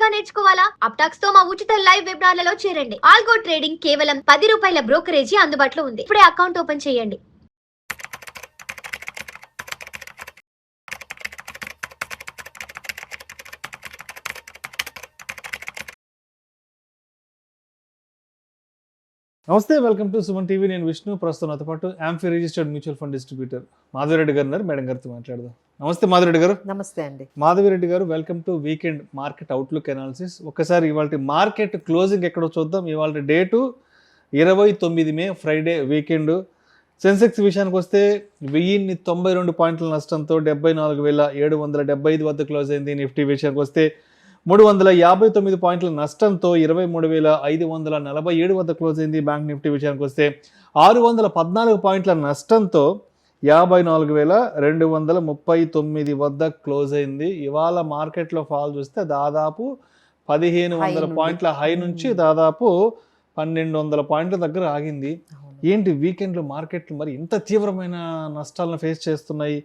గా నేర్చుకోవాలా? అప్టాక్స్ తో మా ఉచిత లైవ్ వెబినార్లలో చేరండి. ఆల్గో ట్రేడింగ్ కేవలం ₹10 బ్రోకరేజీ అందుబాటులో ఉంది. ఇప్పుడే అకౌంట్ ఓపెన్ చేయండి. నమస్తే, వెల్కమ్ టు సుమన్ టీవీ. నేను విష్ణు. ప్రస్తుతం నాతో పాటు amphi registered mutual fund distributor Madhavi Reddy గారు ఉన్నారు. మేడం గారితో మాట్లాడదాం. నమస్తే మాధవిరెడ్డి గారు. నమస్తే అండి. మాధవిరెడ్డి గారు, welcome to weekend market outlook analysis. ఒక్కసారి ఇవాళ మార్కెట్ క్లోజింగ్ ఎక్కడో చూద్దాం. ఇవాళ డేటు 29 మే, ఫ్రైడే, వీకెండ్. సెన్సెక్స్ విషయానికి వస్తే 1092 పాయింట్ల నష్టంతో 74,775 వద్ద క్లోజ్ అయింది. నిఫ్టీ విషయానికి వస్తే 359 పాయింట్ల నష్టంతో 23,547 వద్ద క్లోజ్ అయింది. బ్యాంక్ నిఫ్టీ విషయానికి వస్తే 614 పాయింట్ల నష్టంతో 54,239 వద్ద క్లోజ్ అయింది. ఇవాళ మార్కెట్లో ఫాల్ చూస్తే దాదాపు 1,500 పాయింట్ల హై నుంచి దాదాపు 1,200 పాయింట్ల దగ్గర ఆగింది. ఏంటి వీకెండ్లో మార్కెట్లు మరి ఇంత తీవ్రమైన నష్టాలను ఫేస్ చేస్తున్నాయి?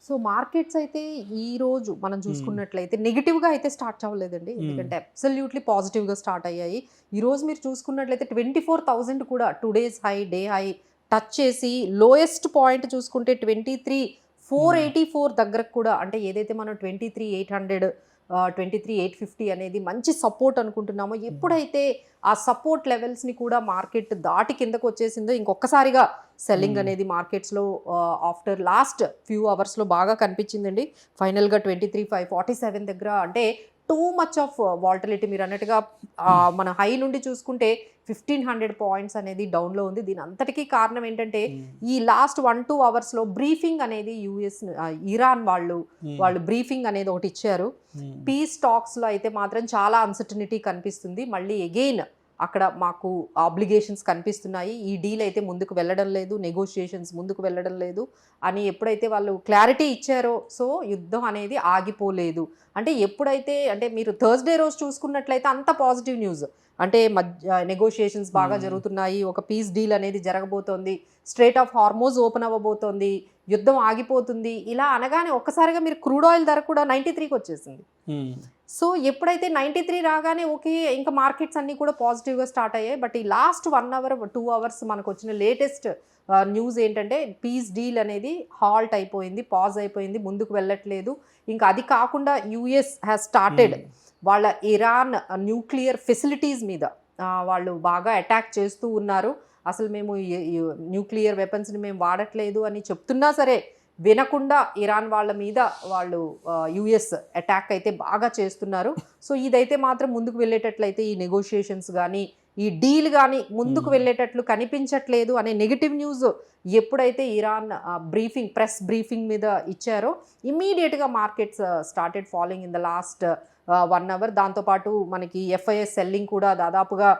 సో మార్కెట్స్ అయితే ఈ రోజు మనం చూసుకున్నట్లయితే నెగిటివ్గా అయితే స్టార్ట్ అవ్వలేదండి. ఎందుకంటే అబ్సల్యూట్లీ పాజిటివ్గా స్టార్ట్ అయ్యాయి. ఈ రోజు మీరు చూసుకున్నట్లయితే 24,000 కూడా 2 days high, day high touch చేసి లోయెస్ట్ పాయింట్ చూసుకుంటే 23,484 దగ్గరకు కూడా, అంటే ఏదైతే మనం 23,800 23,850 అనేది మంచి సపోర్ట్ అనుకుంటున్నామో, ఎప్పుడైతే ఆ సపోర్ట్ లెవెల్స్ని కూడా మార్కెట్ దాటి కిందకు వచ్చేసిందో ఇంకొకసారిగా సెల్లింగ్ అనేది మార్కెట్స్లో ఆఫ్టర్ లాస్ట్ ఫ్యూ అవర్స్లో బాగా కనిపించిందండి. ఫైనల్గా 23,547 దగ్గర, అంటే టూ మచ్ ఆఫ్ వాల్టిలిటీ. మీరు అన్నట్టుగా మన హై నుండి చూసుకుంటే 1,500 పాయింట్స్ అనేది డౌన్లో ఉంది. దీని అంతటికీ కారణం ఏంటంటే ఈ లాస్ట్ 1-2 అవర్స్లో బ్రీఫింగ్ అనేది ఇరాన్ వాళ్ళు బ్రీఫింగ్ అనేది ఒకటి ఇచ్చారు. పీస్ టాక్స్లో అయితే మాత్రం చాలా అన్సర్టనిటీ కనిపిస్తుంది. మళ్ళీ అగైన్ అక్కడ మాకు ఆబ్లిగేషన్స్ కనిపిస్తున్నాయి, ఈ డీల్ అయితే ముందుకు వెళ్ళడం లేదు, నెగోషియేషన్స్ ముందుకు వెళ్ళడం లేదు అని ఎప్పుడైతే వాళ్ళు క్లారిటీ ఇచ్చారో, సో యుద్ధం అనేది ఆగిపోలేదు. అంటే ఎప్పుడైతే, అంటే మీరు థర్స్డే రోజు చూసుకున్నట్లయితే అంత పాజిటివ్ న్యూస్, అంటే నెగోషియేషన్స్ బాగా జరుగుతున్నాయి, ఒక పీస్ డీల్ అనేది జరగబోతోంది, స్ట్రేట్ ఆఫ్ హార్మోజ్ ఓపెన్ అవ్వబోతోంది, యుద్ధం ఆగిపోతుంది, ఇలా అనగానే ఒక్కసారిగా మీరు క్రూడ్ ఆయిల్ ధర కూడా 93కి వచ్చేసింది. సో ఎప్పుడైతే 93 రాగానే ఓకే, ఇంకా మార్కెట్స్ అన్నీ కూడా పాజిటివ్గా స్టార్ట్ అయ్యాయి. బట్ ఈ లాస్ట్ 1 hour 2 hours మనకు వచ్చిన లేటెస్ట్ న్యూస్ ఏంటంటే పీస్ డీల్ అనేది హాల్ట్ అయిపోయింది, పాజ్ అయిపోయింది, ముందుకు వెళ్ళట్లేదు. ఇంకా అది కాకుండా యుఎస్ హ్యాస్ స్టార్టెడ్ వాళ్ళ ఇరాన్ న్యూక్లియర్ ఫెసిలిటీస్ మీద వాళ్ళు బాగా అటాక్ చేస్తూ ఉన్నారు. అసలు మేము న్యూక్లియర్ వెపన్స్ని మేము వాడట్లేదు అని చెప్తున్నా సరే వినకుండా ఇరాన్ వాళ్ళ మీద వాళ్ళు యుఎస్ అటాక్ అయితే బాగా చేస్తున్నారు. సో ఇదైతే మాత్రం ముందుకు వెళ్ళేటట్లయితే ఈ నెగోషియేషన్స్ కానీ ఈ డీల్ కానీ ముందుకు వెళ్ళేటట్లు కనిపించట్లేదు అనే నెగిటివ్ న్యూస్ ఎప్పుడైతే ఇరాన్ ప్రెస్ బ్రీఫింగ్ మీద ఇచ్చారో ఇమ్మీడియట్గా markets started following in the last 1 hour. దాంతోపాటు మనకి ఎఫ్ఐఎస్ సెల్లింగ్ కూడా దాదాపుగా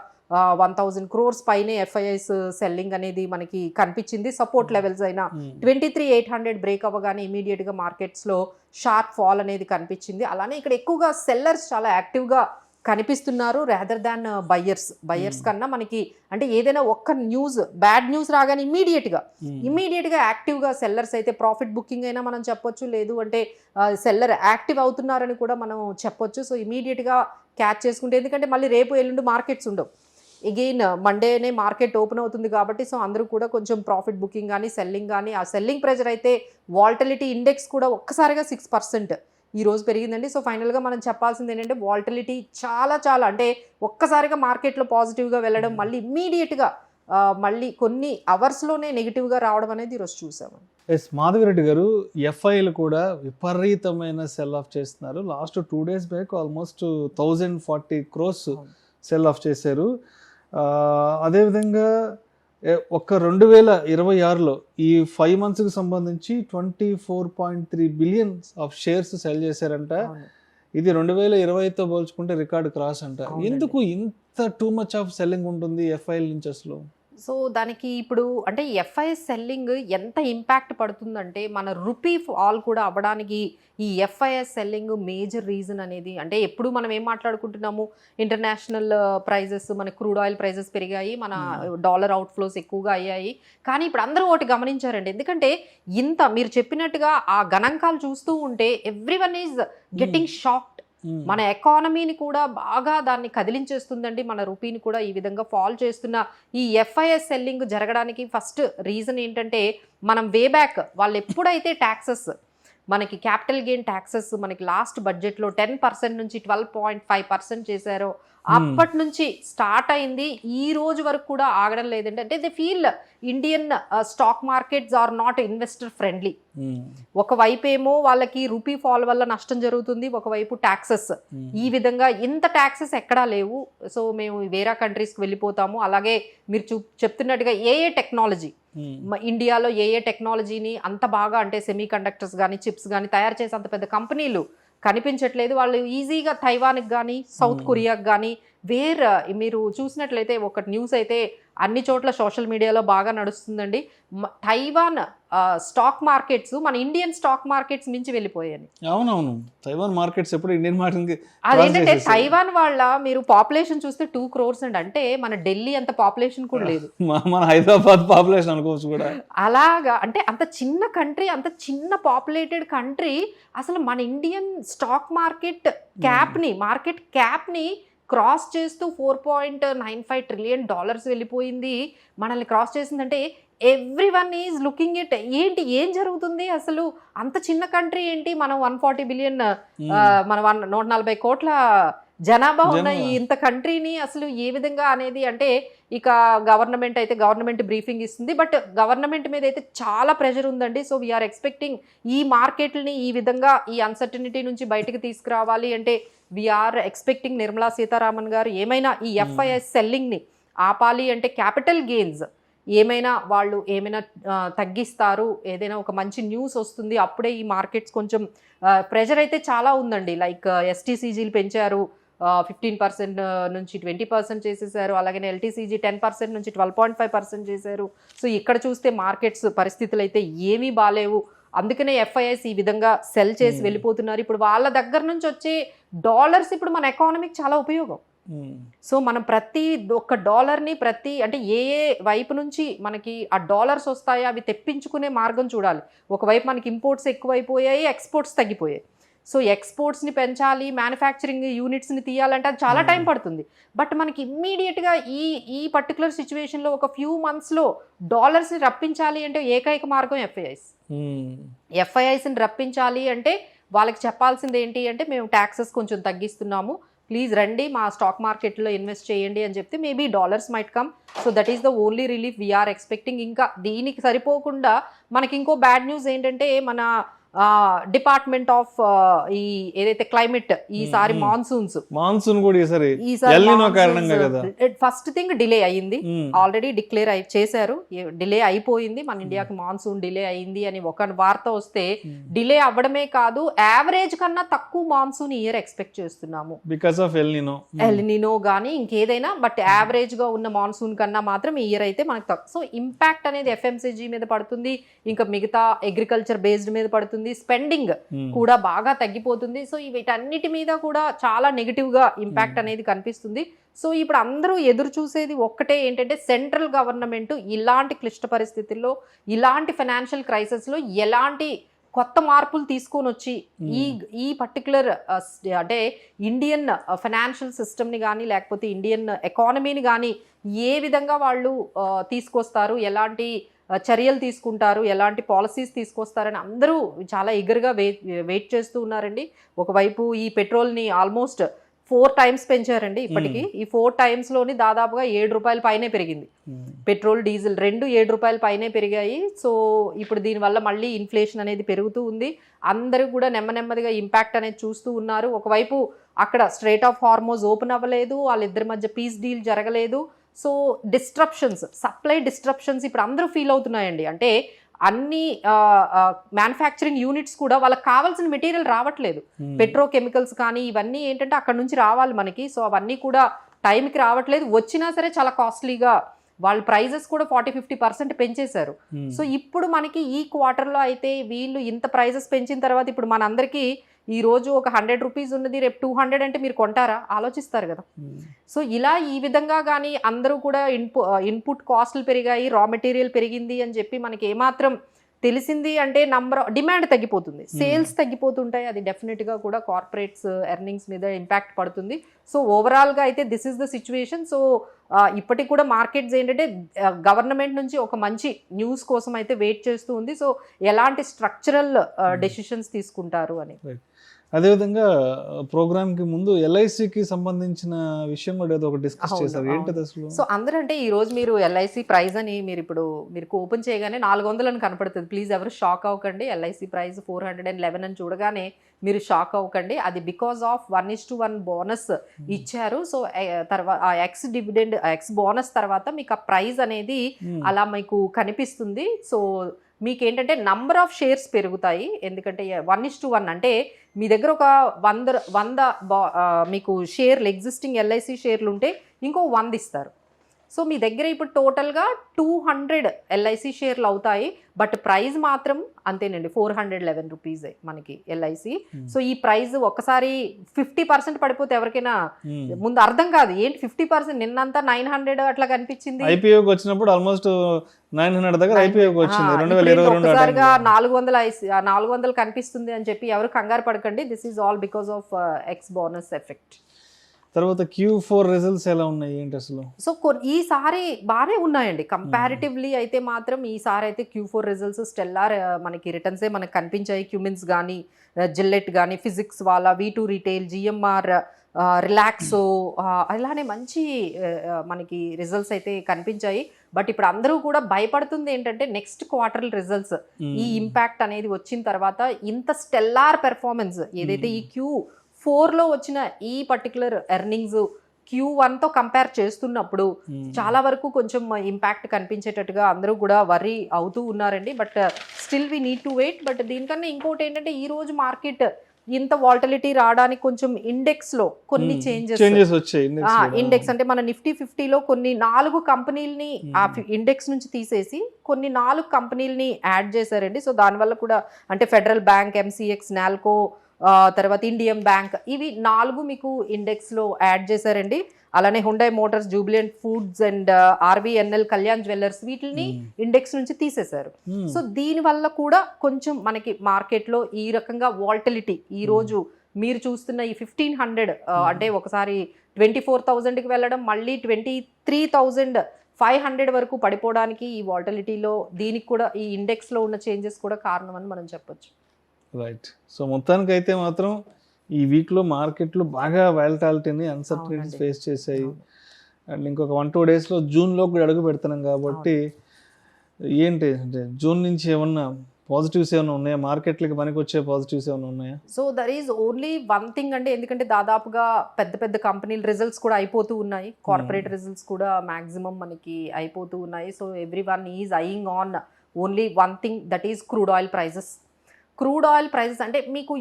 1,000 crores పైనే ఎఫ్ఐఎస్ సెల్లింగ్ అనేది మనకి కనిపించింది. సపోర్ట్ లెవెల్స్ అయినా 23,800 బ్రేక్ అవ్వగానే ఇమీడియట్గా మార్కెట్స్లో షార్ప్ ఫాల్ అనేది కనిపించింది. అలానే ఇక్కడ ఎక్కువగా సెల్లర్స్ చాలా యాక్టివ్గా కనిపిస్తున్నారు రాదర్ దాన్ బయ్యర్స్ కన్నా. మనకి అంటే ఏదైనా ఒక్క న్యూస్, బ్యాడ్ న్యూస్ రాగానే ఇమ్మీడియట్గా యాక్టివ్గా సెల్లర్స్ అయితే ప్రాఫిట్ బుకింగ్ అయినా మనం చెప్పొచ్చు, లేదు అంటే సెల్లర్ యాక్టివ్ అవుతున్నారని కూడా మనం చెప్పొచ్చు. సో ఇమీడియట్గా క్యాచ్ చేసుకుంటే, ఎందుకంటే మళ్ళీ రేపు ఎల్లుండి మార్కెట్స్ ఉండవు, అగైన్ మండేనే మార్కెట్ ఓపెన్ అవుతుంది కాబట్టి సో అందరూ కూడా కొంచెం ప్రాఫిట్ బుకింగ్ కానీ సెల్లింగ్ కానీ, ఆ సెల్లింగ్ ప్రెజర్ అయితే వాల్టిలిటీ ఇండెక్స్ కూడా ఒక్కసారిగా 6% ఈ రోజు పెరిగిందండి. సో ఫైనల్గా మనం చెప్పాల్సింది ఏంటంటే వాల్టిలిటీ చాలా అంటే ఒక్కసారిగా మార్కెట్లో పాజిటివ్గా వెళ్ళడం, మళ్ళీ ఇమ్మీడియట్గా మళ్ళీ కొన్ని అవర్స్లోనే నెగిటివ్గా రావడం అనేది ఈరోజు చూసాము. ఎస్ మాధవిరెడ్డి గారు, ఎఫ్ఐలు కూడా విపరీతమైన సెల్ ఆఫ్ చేస్తున్నారు. Last 2 days back almost 1,040 crores cell of చేశారు. అదేవిధంగా ఒక 2026లో ఈ 5 monthsకి సంబంధించి 24.3 billion ఆఫ్ షేర్స్ సెల్ చేశారంట. ఇది 2020తో పోల్చుకుంటే రికార్డు క్రాస్ అంట. ఎందుకు ఇంత టూ మచ్ ఆఫ్ సెల్లింగ్ ఉంటుంది ఎఫ్ఐఎల్ నుంచి అసలు? సో దానికి ఇప్పుడు అంటే ఎఫ్ఐఎస్ సెల్లింగ్ ఎంత ఇంపాక్ట్ పడుతుందంటే, మన రూపీ ఫాల్ కూడా అవ్వడానికి ఈ ఎఫ్ఐఎస్ సెల్లింగ్ మేజర్ రీజన్ అనేది. అంటే ఎప్పుడు మనం ఏం మాట్లాడుకుంటున్నాము, ఇంటర్నేషనల్ ప్రైజెస్, మన క్రూడ్ ఆయిల్ ప్రైజెస్ పెరిగాయి, మన డాలర్ అవుట్ఫ్లోస్ ఎక్కువగా అయ్యాయి. కానీ ఇప్పుడు అందరూ ఒకటి గమనించారండి, ఎందుకంటే ఇంత మీరు చెప్పినట్టుగా ఆ గణాంకాలు చూస్తూ ఉంటే ఎవ్రీవన్ ఈజ్ గెట్టింగ్ షాక్డ్. మన ఎకానమీని కూడా బాగా దాన్ని కదిలించేస్తుందండి. మన రూపీని కూడా ఈ విధంగా ఫాల్ చేస్తున్న ఈ FIS సెల్లింగ్ జరగడానికి ఫస్ట్ రీజన్ ఏంటంటే, మనం వే బ్యాక్ వాళ్ళు ఎప్పుడైతే ట్యాక్సెస్ మనకి క్యాపిటల్ గెయిన్ ట్యాక్సెస్ మనకి లాస్ట్ బడ్జెట్లో 10% నుంచి 12.5% చేశారో అప్పటి నుంచి స్టార్ట్ అయింది. ఈ రోజు వరకు కూడా ఆగడం లేదండి. అంటే they feel Indian stock markets are not investor friendly. ఒకవైపు ఏమో వాళ్ళకి రూపీ ఫాల్ వల్ల నష్టం జరుగుతుంది, ఒకవైపు ట్యాక్సెస్ ఈ విధంగా ఇంత ట్యాక్సెస్ ఎక్కడా లేవు, సో మేము వేరే కంట్రీస్కి వెళ్ళిపోతాము. అలాగే మీరు చెప్తున్నట్టుగా ఏ టెక్నాలజీ ఇండియాలో ఏ టెక్నాలజీని అంత బాగా అంటే సెమీ కండక్టర్స్ కానీ చిప్స్ కానీ తయారు చేసే అంత పెద్ద కంపెనీలు కనిపించట్లేదు. వాళ్ళు ఈజీగా తైవాన్కి కానీ సౌత్ కొరియాకి కానీ మీరు చూసినట్లయితే ఒక న్యూస్ అయితే అన్ని చోట్ల సోషల్ మీడియాలో బాగా నడుస్తుందండి. తైవాన్ స్టాక్ మార్కెట్స్ మన ఇండియన్ స్టాక్ మార్కెట్స్ మించి వెళ్ళిపోయాయి. అవునవును, తైవాన్ మార్కెట్స్ ఎప్పుడు ఇండియన్ మార్కెట్. అదేంటంటే తైవాన్ వాళ్ళ మీరు పాపులేషన్ చూస్తే 2 crores అండి. అంటే మన ఢిల్లీ అంత పాపులేషన్ కూడా లేదు, మన హైదరాబాద్ పాపులేషన్ అనుకోవచ్చు కూడా. అలాగా అంటే అంత చిన్న కంట్రీ, అంత చిన్న పాపులేటెడ్ కంట్రీ అసలు మన ఇండియన్ స్టాక్ మార్కెట్ క్యాప్ని క్రాస్ చేస్తూ $4.95 trillion వెళ్ళిపోయింది. మనల్ని క్రాస్ చేసిందంటే ఎవ్రీవన్ ఈజ్ లుకింగ్ ఇట్. ఏం జరుగుతుంది అసలు? అంత చిన్న కంట్రీ ఏంటి, మనం 140 billion మన 140 కోట్ల జనాభా ఉన్న ఇంత కంట్రీని అసలు ఏ విధంగా అనేది అంటే ఇక గవర్నమెంట్ బ్రీఫింగ్ ఇస్తుంది, బట్ గవర్నమెంట్ మీద అయితే చాలా ప్రెషర్ ఉందండి. సో వీఆర్ ఎక్స్పెక్టింగ్ ఈ మార్కెట్ని ఈ విధంగా ఈ అన్సర్టనిటీ నుంచి బయటకు తీసుకురావాలి అంటే వీఆర్ ఎక్స్పెక్టింగ్ నిర్మలా సీతారామన్ గారు ఏమైనా ఈ FIS సెల్లింగ్ని ఆపాలి అంటే క్యాపిటల్ గెయిన్స్ వాళ్ళు ఏమైనా తగ్గిస్తారు, ఏదైనా ఒక మంచి న్యూస్ వస్తుంది, అప్పుడే ఈ మార్కెట్స్ కొంచెం ప్రెషర్ అయితే చాలా ఉందండి. లైక్ STCGలు పెంచారు, 15% నుంచి 20% చేసేసారు. అలాగే LTCG 10% నుంచి 12.5% చేశారు. సో ఇక్కడ చూస్తే మార్కెట్స్ పరిస్థితులు అయితే ఏమీ బాలేవు. అందుకనే FIS ఈ విధంగా సెల్ చేసి వెళ్ళిపోతున్నారు. ఇప్పుడు వాళ్ళ దగ్గర నుంచి వచ్చే డాలర్స్ ఇప్పుడు మన ఎకానమీకి చాలా ఉపయోగం. సో మనం ప్రతి ఒక్క డాలర్ని అంటే ఏ వైపు నుంచి మనకి ఆ డాలర్స్ వస్తాయో అవి తెప్పించుకునే మార్గం చూడాలి. ఒకవైపు మనకి ఇంపోర్ట్స్ ఎక్కువైపోయాయి, ఎక్స్పోర్ట్స్ తగ్గిపోయాయి. సో ఎక్స్పోర్ట్స్ని పెంచాలి, మ్యానుఫ్యాక్చరింగ్ యూనిట్స్ని తీయాలంటే అది చాలా టైం పడుతుంది. బట్ మనకి ఇమ్మీడియట్గా ఈ పర్టికులర్ సిచ్యువేషన్లో ఒక ఫ్యూ మంత్స్లో డాలర్స్ని రప్పించాలి అంటే ఏకైక మార్గం FISని రప్పించాలి అంటే వాళ్ళకి చెప్పాల్సింది ఏంటి అంటే మేము ట్యాక్సెస్ కొంచెం తగ్గిస్తున్నాము, ప్లీజ్ రండి మా స్టాక్ మార్కెట్లో ఇన్వెస్ట్ చేయండి అని చెప్తే maybe dollars might come. So that is the only relief we are expecting. ఇంకా దీనికి సరిపోకుండా మనకి ఇంకో బ్యాడ్ న్యూస్ ఏంటంటే మన డిపార్ట్మెంట్ ఆఫ్ ఈ ఏదైతే క్లైమేట్ ఈసారి మాన్సూన్ కూడా ఫస్ట్ థింగ్ డిలే అయ్యింది. ఆల్రెడీ డిక్లేర్ చేశారు, డిలే అయిపోయింది, మన ఇండియాకి మాన్సూన్ డిలే అయింది అని ఒక వార్త వస్తే డిలే అవ్వడమే కాదు యావరేజ్ కన్నా తక్కువ మాన్సూన్ ఇయర్ ఎక్స్పెక్ట్ చేస్తున్నాము బికాస్ ఆఫ్ ఎల్నినో కానీ ఇంకేదైనా. బట్ యావరేజ్ గా ఉన్న మాన్సూన్ కన్నా మాత్రం ఈ ఇయర్ అయితే మనకు తక్కువ. సో ఇంపాక్ట్ అనేది FMCG మీద పడుతుంది, ఇంకా మిగతా అగ్రికల్చర్ బేస్డ్ మీద పడుతుంది, స్పెండింగ్ కూడా బాగా తగ్గిపోతుంది. సో వీటన్నిటి మీద కూడా చాలా నెగిటివ్ గా ఇంపాక్ట్ అనేది కనిపిస్తుంది. సో ఇప్పుడు అందరూ ఎదురు చూసేది ఒక్కటే ఏంటంటే సెంట్రల్ గవర్నమెంట్ ఇలాంటి క్లిష్ట పరిస్థితుల్లో, ఇలాంటి ఫైనాన్షియల్ క్రైసిస్ లో ఎలాంటి కొత్త మార్పులు తీసుకొని వచ్చి ఈ పర్టికులర్ అంటే ఇండియన్ ఫైనాన్షియల్ సిస్టమ్ని కానీ లేకపోతే ఇండియన్ ఎకానమీని కానీ ఏ విధంగా వాళ్ళు తీసుకొస్తారు, ఎలాంటి చర్యలు తీసుకుంటారు, ఎలాంటి పాలసీస్ తీసుకొస్తారని అందరూ చాలా ఈగర్గా వెయిట్ చేస్తూ ఉన్నారండి. ఒకవైపు ఈ పెట్రోల్ని ఆల్మోస్ట్ 4 times పెంచారండి ఇప్పటికీ. ఈ 4 timesలోని దాదాపుగా ₹7 పైనే పెరిగింది. పెట్రోల్ డీజిల్ 2 ₹7 పైనే పెరిగాయి. సో ఇప్పుడు దీనివల్ల మళ్ళీ ఇన్ఫ్లేషన్ అనేది పెరుగుతూ ఉంది. అందరూ కూడా నెమ్మదిగా ఇంపాక్ట్ అనేది చూస్తూ ఉన్నారు. ఒకవైపు అక్కడ స్ట్రైట్ ఆఫ్ హార్మోజ్ ఓపెన్ అవ్వలేదు, వాళ్ళిద్దరి మధ్య పీస్ డీల్ జరగలేదు. సో సప్లై డిస్ట్రప్షన్స్ ఇప్పుడు అందరూ ఫీల్ అవుతున్నాయండి. అంటే అన్ని మ్యానుఫ్యాక్చరింగ్ యూనిట్స్ కూడా వాళ్ళకి కావాల్సిన మెటీరియల్ రావట్లేదు. పెట్రోకెమికల్స్ కానీ ఇవన్నీ ఏంటంటే అక్కడ నుంచి రావాలి మనకి. సో అవన్నీ కూడా టైంకి రావట్లేదు, వచ్చినా సరే చాలా కాస్ట్లీగా వాళ్ళ ప్రైజెస్ కూడా 40-50% పెంచేశారు. సో ఇప్పుడు మనకి ఈ క్వార్టర్లో అయితే వీళ్ళు ఇంత ప్రైజెస్ పెంచిన తర్వాత ఇప్పుడు మనందరికీ ఈ రోజు ఒక ₹100 ఉన్నది, రేపు 200 అంటే మీరు కొంటారా? ఆలోచిస్తారు కదా. సో ఇలా ఈ విధంగా కానీ అందరూ కూడా ఇన్పుట్ కాస్ట్లు పెరిగాయి, రా మెటీరియల్ పెరిగింది అని చెప్పి మనకి ఏమాత్రం తెలిసింది అంటే డిమాండ్ తగ్గిపోతుంది, సేల్స్ తగ్గిపోతుంటాయి, అది డెఫినెట్గా కూడా కార్పొరేట్స్ ఎర్నింగ్స్ మీద ఇంపాక్ట్ పడుతుంది. సో ఓవరాల్గా అయితే this is the situation. So ఇప్పటికి కూడా మార్కెట్స్ ఏంటంటే గవర్నమెంట్ నుంచి ఒక మంచి న్యూస్ కోసం అయితే వెయిట్ చేస్తూ ఉంది. సో ఎలాంటి స్ట్రక్చరల్ డెసిషన్స్ తీసుకుంటారు అని. అదేవిధంగా ప్రోగ్రామ్కి ముందు ఎల్ఐసికి సంబంధించిన విషయం కూడా ఏదో ఒక డిస్కస్ చేశారు, ఏంటది అసలు? సో అందరంటే ఈ రోజు మీరు ఎల్ఐసి ప్రైస్ అని మీరు ఓపెన్ చేయగానే 400 అని కనపడుతుంది. ప్లీజ్ ఎవరు షాక్ అవ్వకండి. ఎల్ఐసి ప్రైస్ 411 అని చూడగానే మీరు షాక్ అవ్వకండి. అది బికాస్ ఆఫ్ 1:1 బోనస్ ఇచ్చారు. సో తర్వాత ఆ ఎక్స్ డివిడెండ్ ఎక్స్ బోనస్ తర్వాత మీకు ఆ ప్రైస్ అనేది అలా మీకు కనిపిస్తుంది. సో మీకు ఏంటంటే నంబర్ ఆఫ్ షేర్స్ పెరుగుతాయి, ఎందుకంటే 1:1 అంటే మీ దగ్గర ఒక 100 మీకు షేర్లు ఎగ్జిస్టింగ్ ఎల్ఐసి షేర్లు ఉంటే ఇంకో 100 ఇస్తారు. సో మీ దగ్గర ఇప్పుడు టోటల్గా 200 ఎల్ఐసి షేర్లు అవుతాయి. బట్ ప్రైస్ మాత్రం అంతేనండి, 411 రూపీస్ మనకి ఎల్ఐసి. సో ఈ ప్రైస్ ఒక్కసారి 50% పడిపోతే ఎవరికైనా ముందు అర్థం కాదు, ఏంటి 50%, నిన్నంతా 900 అట్లా కనిపించింది. ఐపీఓకి వచ్చినప్పుడు ఆల్మోస్ట్ 900 దగ్గర ఐపీఓకి వచ్చింది 2022. ఒక్కసారిగా 400 కనిపిస్తుంది అని చెప్పి ఎవరు కంగారు పడకండి. This is all because of X bonus effect. తర్వాత Q4 రిజల్ట్స్ ఎలా ఉన్నాయి, ఏంటి అసలు? సో ఈసారి బాగానే ఉన్నాయండి కంపారిటివ్లీ. అయితే మాత్రం ఈసారి అయితే Q4 రిజల్ట్స్ స్టెల్లార్ మనకి రిటర్న్సే మనకు కనిపించాయి. క్యూమిన్స్ కానీ, జిల్లెట్ కానీ, ఫిజిక్స్ వాళ్ళ, V2 రిటైల్, GMR, రిలాక్సో, అలానే మంచి మనకి రిజల్ట్స్ అయితే కనిపించాయి. బట్ ఇప్పుడు అందరూ కూడా భయపడుతుంది ఏంటంటే నెక్స్ట్ క్వార్టర్ రిజల్ట్స్ ఈ ఇంపాక్ట్ అనేది వచ్చిన తర్వాత ఇంత స్టెల్లార్ పెర్ఫార్మెన్స్ ఏదైతే ఈ Q4లో వచ్చిన ఈ పర్టికులర్ ఎర్నింగ్స్ Q1తో కంపేర్ చేస్తున్నప్పుడు చాలా వరకు కొంచెం ఇంపాక్ట్ కనిపించేటట్టుగా అందరూ కూడా వర్రీ అవుతూ ఉన్నారండి. But still we need to wait. But దీనికన్నా ఇంకోటి ఏంటంటే ఈ రోజు మార్కెట్ ఇంత వాల్టిలిటీ రావడానికి కొంచెం ఇండెక్స్ లో కొన్ని చేంజెస్ వచ్చాయి. ఇండెక్స్ అంటే మన నిఫ్టీ 50లో కొన్ని 4 కంపెనీలని ఆ ఇండెక్స్ నుంచి తీసేసి కొన్ని 4 కంపెనీలని యాడ్ చేశారండి. సో దానివల్ల కూడా అంటే ఫెడరల్ బ్యాంక్, MCX, నాల్కో, తర్వాత ఇండియన్ బ్యాంక్, ఇవి 4 మీకు ఇండెక్స్లో యాడ్ చేశారండి. అలానే Hyundai Motors, Jubilant foods and RVNL, Kalyan jewellers వీటిని ఇండెక్స్ నుంచి తీసేశారు. సో దీనివల్ల కూడా కొంచెం మనకి మార్కెట్లో ఈ రకంగా వాల్టిలిటీ ఈ రోజు మీరు చూస్తున్న ఈ 1500 అంటే ఒకసారి 24,000కి వెళ్ళడం, మళ్ళీ 23,500 వరకు పడిపోవడానికి ఈ వాల్టిలిటీలో దీనికి కూడా ఈ ఇండెక్స్లో ఉన్న చేంజెస్ కూడా కారణం అని మనం చెప్పొచ్చు. రైట్. సో మొత్తానికి అయితే మాత్రం ఈ వీక్లో మార్కెట్లు బాగా వాలటాలిటీని, అన్సర్టనిటీస్ ఫేస్ చేశాయి. అండ్ ఇంకొక 1-2 డేస్లో జూన్లో కూడా అడుగు పెడుతున్నాం కాబట్టి ఏంటి అంటే జూన్ నుంచి ఏమన్నా పాజిటివ్స్ ఏమైనా ఉన్నాయా, మార్కెట్లకి పనికి వచ్చే పాజిటివ్స్ ఏమైనా ఉన్నాయా? So there is only one thing అండి, ఎందుకంటే దాదాపుగా పెద్ద కంపెనీల రిజల్ట్స్ కూడా అయిపోతూ ఉన్నాయి, కార్పొరేట్ రిజల్ట్స్ కూడా మ్యాక్సిమం మనకి అయిపోతూ ఉన్నాయి. So every one is eyeing on only one thing, that is crude oil prices. Crude oil prices అంటే మీకు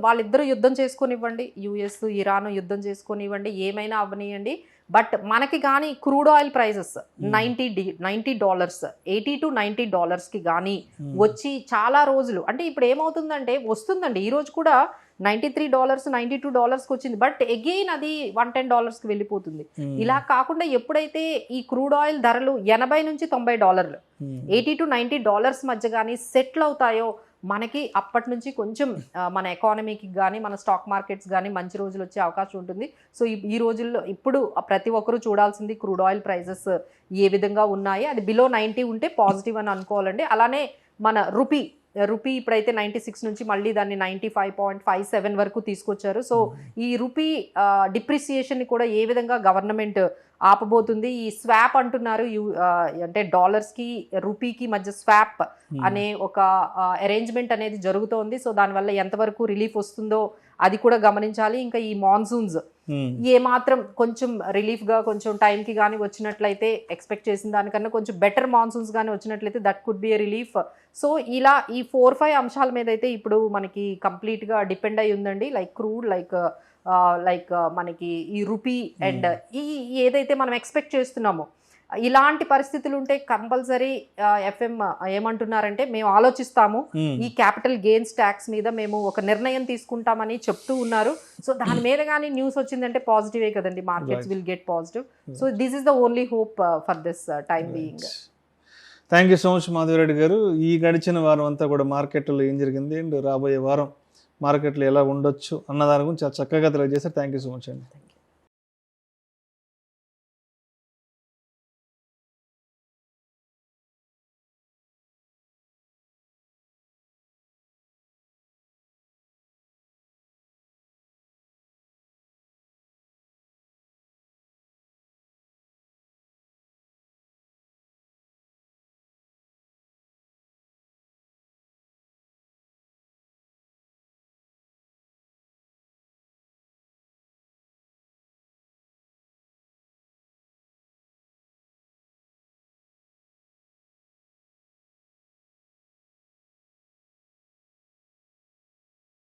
వాళ్ళిద్దరూ యుద్ధం చేసుకొనివ్వండి, US, ఇరాన్ యుద్ధం చేసుకొనివ్వండి, ఏమైనా అవ్వనివ్వండి, బట్ మనకి కానీ క్రూడ్ ఆయిల్ ప్రైజెస్ $90, $80 to $90కి కానీ వచ్చి చాలా రోజులు, అంటే ఇప్పుడు ఏమవుతుందంటే వస్తుందండి, ఈ రోజు కూడా $93, $92కి వచ్చింది, బట్ అగైన్ అది $110కి వెళ్ళిపోతుంది. ఇలా కాకుండా ఎప్పుడైతే ఈ క్రూడ్ ఆయిల్ ధరలు $80 నుంచి $90, $80 to $90 మధ్య కానీ సెటిల్ అవుతాయో మనకి అప్పటి నుంచి కొంచెం మన ఎకానమీకి కానీ మన స్టాక్ మార్కెట్స్ కానీ మంచి రోజులు వచ్చే అవకాశం ఉంటుంది. సో ఈ రోజుల్లో ఇప్పుడు ప్రతి ఒక్కరూ చూడాల్సింది క్రూడ్ ఆయిల్ ప్రైజెస్ ఏ విధంగా ఉన్నాయి, అది బిలో 90 ఉంటే పాజిటివ్ అని అనుకోవాలండి. అలానే మన రూపీ ఇప్పుడైతే 96 నుంచి మళ్ళీ దాన్ని 95.57 వరకు తీసుకొచ్చారు. సో ఈ రూపీ డిప్రిసియేషన్ కూడా ఏ విధంగా గవర్నమెంట్ ఆపబోతుంది, ఈ స్వాప్ అంటున్నారు, అంటే డాలర్స్కి రూపీకి మధ్య స్వాప్ అనే ఒక అరేంజ్మెంట్ అనేది జరుగుతోంది. సో దానివల్ల ఎంతవరకు రిలీఫ్ వస్తుందో అది కూడా గమనించాలి. ఇంకా ఈ మాన్సూన్స్ ఏ మాత్రం కొంచెం రిలీఫ్గా కొంచెం టైంకి కానీ వచ్చినట్లయితే, ఎక్స్పెక్ట్ చేసిన దానికన్నా కొంచెం బెటర్ మాన్సూన్స్ కానీ వచ్చినట్లయితే that could be A relief. So ఇలా ఈ 4-5 అంశాల మీద అయితే ఇప్పుడు మనకి కంప్లీట్గా డిపెండ్ అయి ఉందండి. లైక్ క్రూడ్, లైక్ మనకి ఈ రూపీ అండ్ ఈ ఏదైతే మనం ఎక్స్పెక్ట్ చేస్తున్నామో ఇలాంటి పరిస్థితులు ఉంటే కంపల్సరీ FM ఏమంటున్నారంటే మేము ఆలోచిస్తాము, ఈ క్యాపిటల్ గెయిన్స్ ట్యాక్స్ మీద మేము ఒక నిర్ణయం తీసుకుంటామని చెప్తూ ఉన్నారు. సో దాని మీద కానీ న్యూస్ వచ్చిందంటే పాజిటివే కదండి, markets will get positive. So this is the only hope for this time being. Thank you so much Madhavi Reddy గారు. ఈ గడిచిన వారం అంతా కూడా మార్కెట్లో ఏం జరిగింది అండ్ రాబోయే వారం మార్కెట్లో ఎలా ఉండొచ్చు అన్న దాని గురించి చాలా చక్కగా తెలియజేశారు. థ్యాంక్ యూ సో మచ్ అండి.